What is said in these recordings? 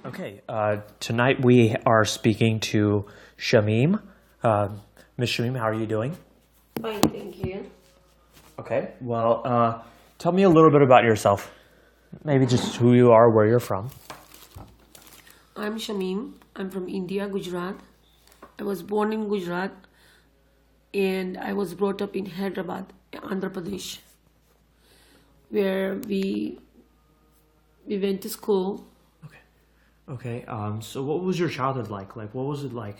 Okay, tonight we are speaking to Shameem. Miss Shameem, how are you doing? Fine, thank you. Okay, well, tell me a little bit about yourself. Maybe just who you are, where you're from. I'm Shameem. I'm from India, Gujarat. I was born in Gujarat and I was brought up in Hyderabad, Andhra Pradesh, where we went to school. Okay, so what was your childhood like? Like, what was it like?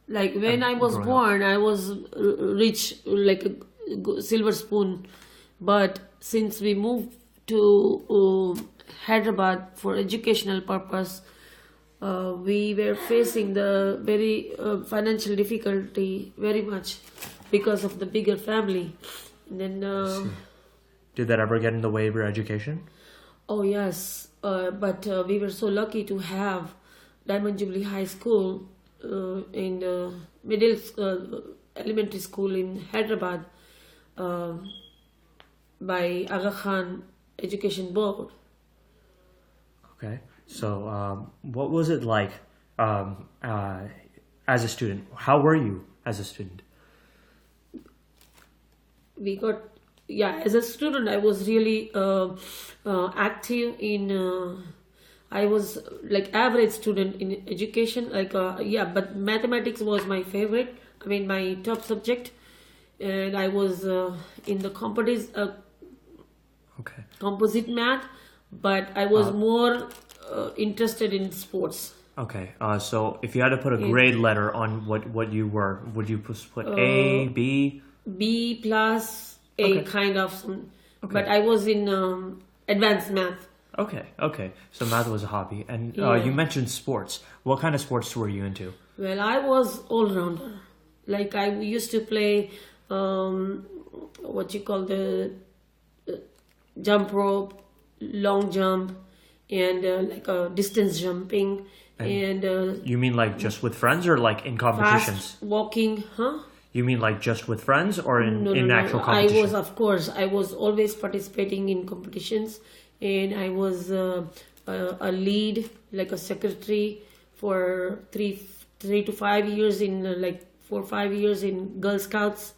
Like when I was growing born, I was rich, like a silver spoon. But since we moved to Hyderabad for educational purpose, we were facing the very financial difficulty very much because of the bigger family. And then, Did that ever get in the way of your education? oh yes, but we were so lucky to have Diamond Jubilee High School in elementary school in Hyderabad by Aga Khan Education Board. Okay, so what was it like as a student? How were you as a student? We got, yeah, as a student I was really active in I was like average student in education, like yeah, but mathematics was my favorite, I mean my top subject, and I was in the Okay. composite math, but I was more interested in sports. Okay, so if you had to put a grade letter on what you were, would you put A, B? B plus A, Okay. kind of some, Okay. but I was in advanced math. Okay. So math was a hobby, and Yeah. you mentioned sports. What kind of sports were you into? Well, I was all-rounder. Like I used to play what you call the jump rope, long jump, and like distance jumping, and You mean like just with friends, or like in competitions? fast walking, huh? You mean like just with friends, or in No, actual I competition? was, of course, I was always participating in competitions, and I was a lead, like a secretary, for three to 5 years in like 4 or 5 years in Girl Scouts,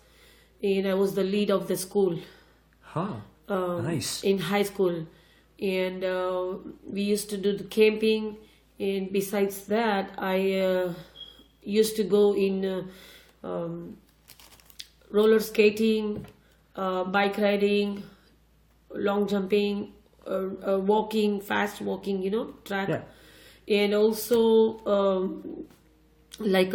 and I was the lead of the school. Huh. Nice. In high school, and we used to do the camping, and besides that I used to go in roller skating, bike riding, long jumping, walking, fast walking, track. Yeah. And also like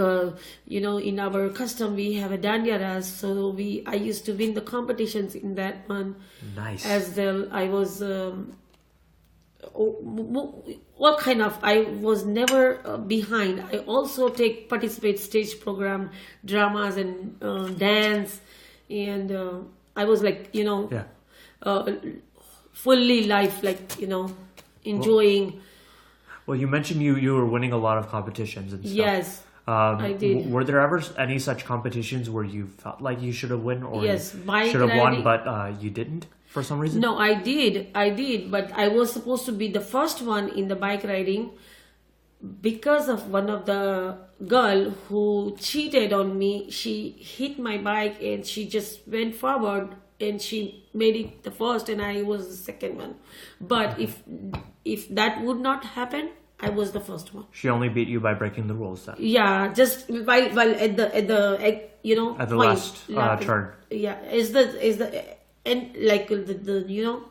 in our custom we have a dandiya ras, so I used to win the competitions in that one. Nice. As well, I was what kind of, I was never behind. I also participate stage program, dramas, and dance, and I was like Yeah. fully life, like enjoying. Well, you mentioned you were winning a lot of competitions and stuff. Yes, I did. Were there ever any such competitions where you felt like you should have won, or Yes, you bike should have won, riding. but you didn't for some reason? No, I did, but I was supposed to be the first one in the bike riding because of one of the girl who cheated on me. She hit my bike and she just went forward and she made it the first, and I was the second one. But if that would not happen, I was the first one. She only beat you by breaking the rules then. Yeah, just while at the At the point. last turn. Yeah, is the and like the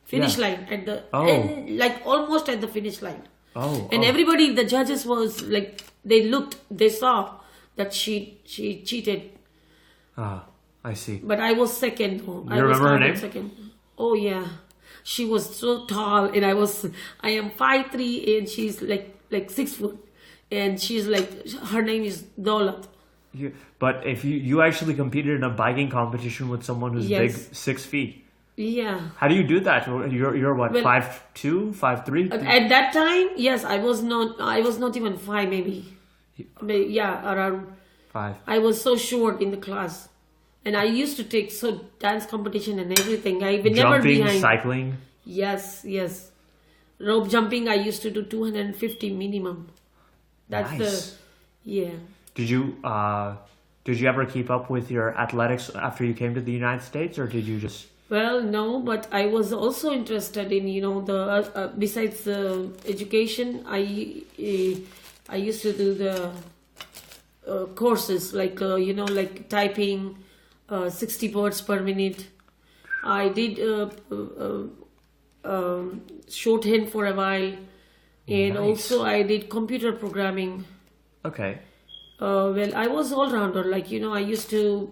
finish Yeah. line at the Oh. end, like almost at the finish line. Oh. And oh. everybody, the judges was like, they saw that she cheated, Ah, I see. but I was second. I was remember her counted name? second. Oh yeah, she was so tall, and I am 5'3", and she's like 6 foot, and she's like, her name is Daulat. But if you actually competed in a biking competition with someone who's Yes. big, 6 feet. Yeah. How do you do that? You're what, Well, 5'2", 5'3"? At that time, yes, I was not even 5, maybe. Yeah, around. 5. I was so short in the class, and I used to take dance competition and everything. I would never Jumping, behind. cycling. Yes. rope jumping, I used to do 250 minimum. That's Nice. yeah. Did you ever keep up with your athletics after you came to the United States, or did you just? Well, no, but I was also interested in, the besides education, I used to do the courses like like typing, 60 words per minute. I did shorthand for a while, and Nice. also I did computer programming. Okay. Well, I was all rounder. Like I used to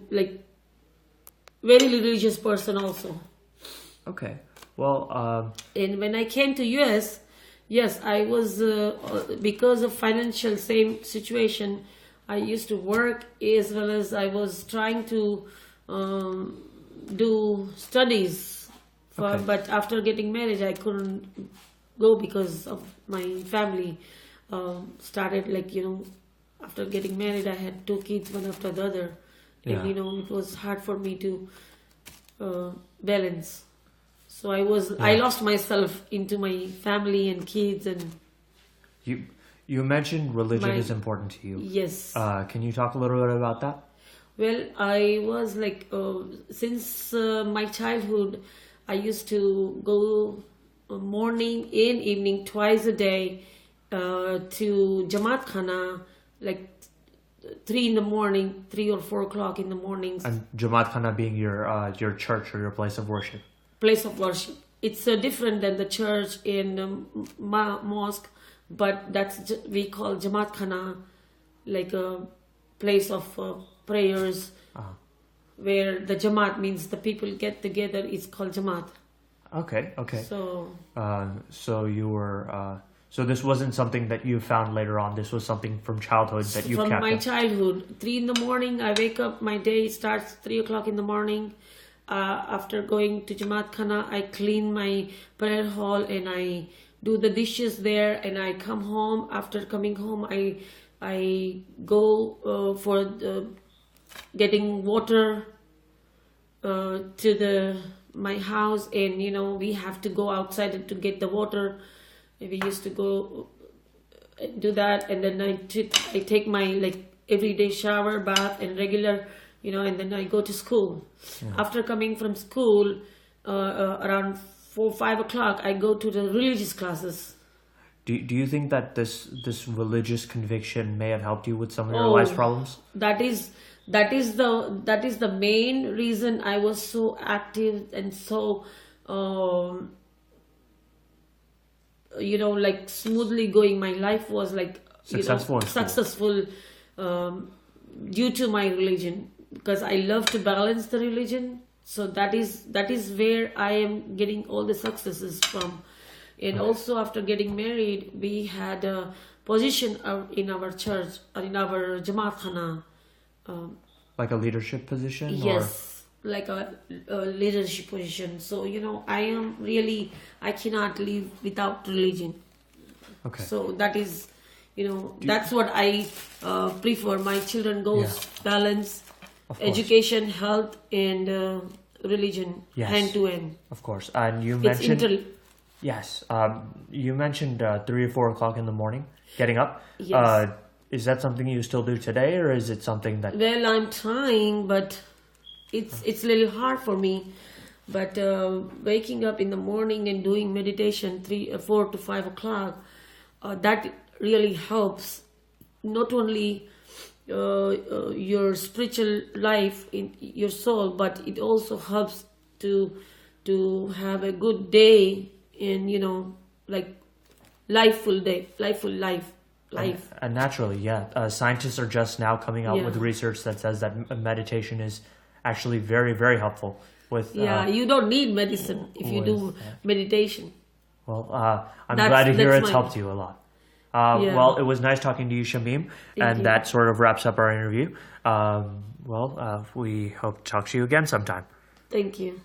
very religious person also. Okay. Well, And when I came to US, yes, I was because of financial same situation. I used to work as well as I was trying to do studies. Okay. But after getting married, I couldn't go because of my family. Started after getting married, I had 2 kids, one after the other, and Yeah. it was hard for me to balance. So I Yeah. lost myself into my family and kids and you mentioned religion My- is important to you. yes. Can you talk a little bit about that? Well, I was since my childhood, I used to go morning and evening twice a day to Jamaat Khana, like 3 in the morning, 3 or 4 o'clock in the mornings. And Jamaat Khana being your church or your place of worship. Place of worship. It's different than the church and mosque, but we call Jamaat Khana, like a place of prayers, where the Jamaat means the people get together. It's called Jamaat. Okay. Okay. So So you were. So this wasn't something that you found later on. This was something from childhood that you from kept. my up. childhood, 3 in the morning, I wake up. My day starts 3 o'clock in the morning. After going to Jamaat Khana, I clean my prayer hall and I do the dishes there. And I come home. After coming home, I go for getting water to my house, and we have to go outside to get the water. We used to go do that, and then I take my everyday shower, bath, and regular, and then I go to school. After coming from school, around 4-5 o'clock, I go to the religious classes. Do you think that this religious conviction may have helped you with some of your life's problems? That is the main reason I was so active and so smoothly going. My life was Successful in school. successful due to my religion, because I love to balance the religion. So that is where I am getting all the successes from. And also after getting married, we had a position in our church, or in our Jamaat Khana. Like a leadership position? Yes, like a leadership position. So I cannot live without religion. Or... Okay. So that is, that's what I prefer. My children goes balance, Of course. education, health, and religion, Yes. hand to hand. Of course. And you It's mentioned... Yes. You mentioned 3 or 4 o'clock in the morning, getting up. Yes. Is that something you still do today, or is it something that... Well, I'm trying, but it's a little hard for me. But waking up in the morning and doing meditation 4 to 5 o'clock, that really helps. Not only your spiritual life in your soul, but it also helps to have a good day and lifeful life. And naturally, yeah. Scientists are just now coming out Yeah. with research that says that meditation is actually very, very helpful with... You don't need medicine if you do with, meditation. Well, I'm glad to hear that's it's my- helped you a lot. Yeah. Well, it was nice talking to you, Shameem, and you. that sort of wraps up our interview. We hope to talk to you again sometime. Thank you.